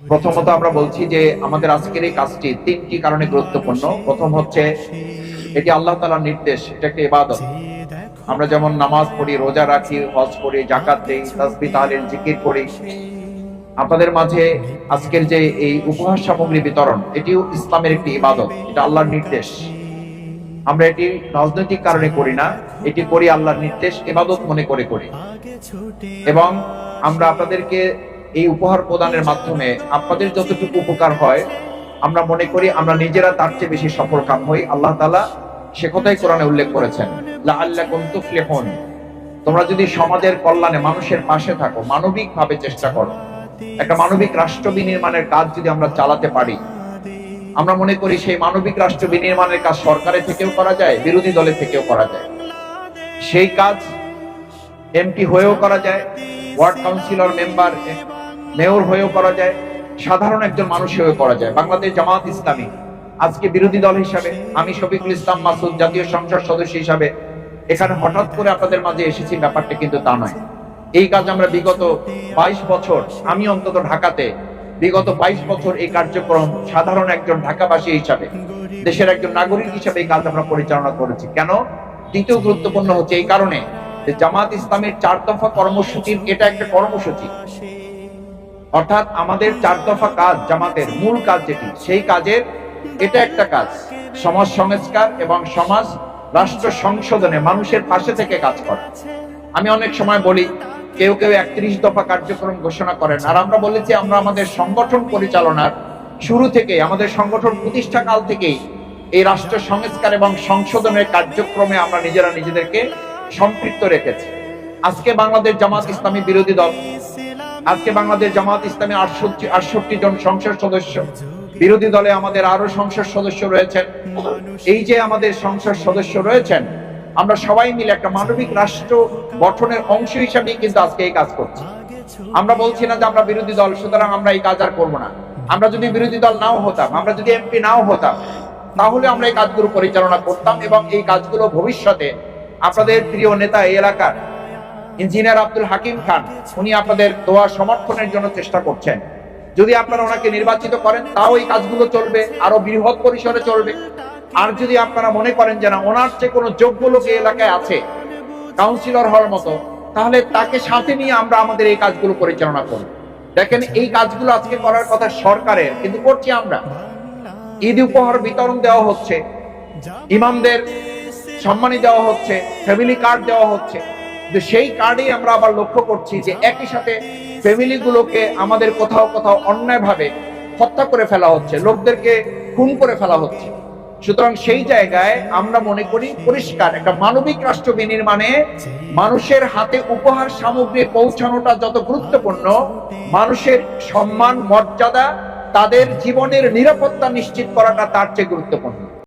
প্রথমত আমরা বলছি যে আমাদের আজকের এই কাজটি তিনটি কারণে গুরুত্বপূর্ণ। প্রথম হচ্ছে এটি আল্লাহ তাআলার নির্দেশ, এটা একটা ইবাদত। আমরা যেমন নামাজ পড়ি, রোজা রাখি, হজ করি, যাকাত দেই, তাসবিহ তাহলিল জিকির করি, আপনাদের মাঝে আজকের যে এই উপহার সামগ্রী বিতরণ, এটিও ইসলামের একটি ইবাদত, এটা আল্লাহর নির্দেশ। আমরা এটি রাজনৈতিক কারণে করি না, এটি করি আল্লাহর নির্দেশ, ইবাদত মনে করে করি। এবং আমরা আপনাদেরকে এই উপহার প্রদানের মাধ্যমে আপনাদের যতটুকু উপকার হয় আমরা মনে করি আমরা নিজেরা তার চেয়ে বেশি সফল কাম হই। আল্লাহ তাআলা সে কথাই কোরআনে উল্লেখ করেছেন, লাআল্লাকুম তুফলিহুন, তোমরা যদি সমাজের কল্যাণে মানুষের পাশে থাকো, মানবিক ভাবে চেষ্টা করো, একটা মানবিক রাষ্ট্র বিনির্মাণের কাজ যদি আমরা চালাতে পারি, আমরা মনে করি সেই মানবিক রাষ্ট্র বিনির্মাণের কাজ সরকারের থেকেও করা যায়, বিরোধী দলের থেকেও করা যায়। সেই কাজ এমপি হয়েও করা যায়, ওয়ার্ড কাউন্সিলর, মেম্বার, মেয়র হয়েও করা যায়, সাধারণ একজন মানুষ হয়েও করা যায়। বাংলাদেশ জামাত ইসলামী আজকে বিরোধী দল হিসাবে, আমি শফিকুল ইসলাম মাসুদ জাতীয় সংসদ সদস্য হিসাবে এখানে হঠাৎ করে আপনাদের মাঝে এসেছি, ব্যাপারটা কিন্তু তা নয়। এই কাজ আমরা বিগত 22 বছর, আমি অন্তত ঢাকাতে বিগত 22 বছর এই কার্যক্রম সাধারণ একজন ঢাকাবাসী হিসাবে, দেশের একজন নাগরিক হিসাবে এই কাজ আমরা পরিচালনা করেছি। কেন? দ্বিতীয় গুরুত্বপূর্ণ হচ্ছে এই কারণে যে জামাত ইসলামের 4 দফা কর্মসূচির এটা একটা কর্মসূচি, অর্থাৎ আমাদের 4 দফা কাজ, জামাতের মূল কাজ যেটি, সেই কাজের এটা একটা কাজ, সমাজ সংস্কার এবং সমাজ রাষ্ট্র সংশোধনে মানুষের পাশে থেকে কাজ করা। আমি অনেক সময় বলি, কেউ কেউ 31 দফা কার্যক্রম ঘোষণা করেন, আর আমরা বলেছি আমরা আমাদের সংগঠন পরিচালনার শুরু থেকে, আমাদের সংগঠন প্রতিষ্ঠা কাল থেকেই এই রাষ্ট্র সংস্কার এবং সংশোধনের কার্যক্রমে আমরা নিজেরা নিজেদেরকে সম্পৃক্ত রেখেছি। আজকে বাংলাদেশ জামাত ইসলামী বিরোধী দল, আজকে বাংলাদেশ জামাত ইসলামী 68 জন সংসদ সদস্য, বিরোধী দলে আমাদের আরো সংসদ সদস্য রয়েছেন। এই যে আমাদের সংসদ সদস্য রয়েছেন, আমরা সবাই মিলে একটা মানবিক রাষ্ট্র গঠনের অংশ হিসাবে কিন্তু আজকে এই কাজ করছি। আমরা বলছি না যে আমরা বিরোধী দল সুতরাং আমরা এই কাজ আর করবো না। আমরা যদি বিরোধী দল নাও হতাম, আমরা যদি এমপি নাও হতাম, তাহলে আমরা এই কাজগুলো পরিচালনা করতাম এবং এই কাজগুলো ভবিষ্যতে আপনাদের প্রিয় নেতা এই এলাকার ইঞ্জিনিয়ার আব্দুল হাকিম খান, উনি আপনাদের দোয়া সমর্থনের জন্য চেষ্টা করছেন। যদি আপনারা ওনাকে নির্বাচিত করেন, তাও এই কাজগুলো চলবে, আরো বৃহৎ পরিসরে চলবে। আর যদি আপনারা মনে করেন যে না, ওনার যে কোনো যোগ্য লোক এই এলাকায় আছে কাউন্সিলর হওয়ার মতো, তাহলে তাকে সাথে নিয়ে আমরা আমাদের এই কাজগুলো পরিচালনা করব। দেখেন, এই কাজগুলো আজকে করার কথা সরকারের, কিন্তু করছি আমরা। ঈদ উপহার বিতরণ দেওয়া হচ্ছে, ইমামদের সম্মানী দেওয়া হচ্ছে, ফ্যামিলি কার্ড দেওয়া হচ্ছে। সেই কার্ডেই আমরা আবার লক্ষ্য করছি যে একই সাথে ফ্যামিলি গুলোকে আমাদের কোথাও কোথাও অন্যায় ভাবে হত্যা করে ফেলা হচ্ছে, লোকদেরকে খুন করে ফেলা হচ্ছে। সুতরাং সেই জায়গায় আমরা মনে করি পরিষ্কার একটা মানবিক রাষ্ট্র বিনির্মাণে মানুষের হাতে উপহার সামগ্রী পৌঁছানোটা যত গুরুত্বপূর্ণ, মানুষের সম্মান, মর্যাদা, তাদের জীবনের নিরাপত্তা নিশ্চিত করাটা তার চেয়ে গুরুত্বপূর্ণ।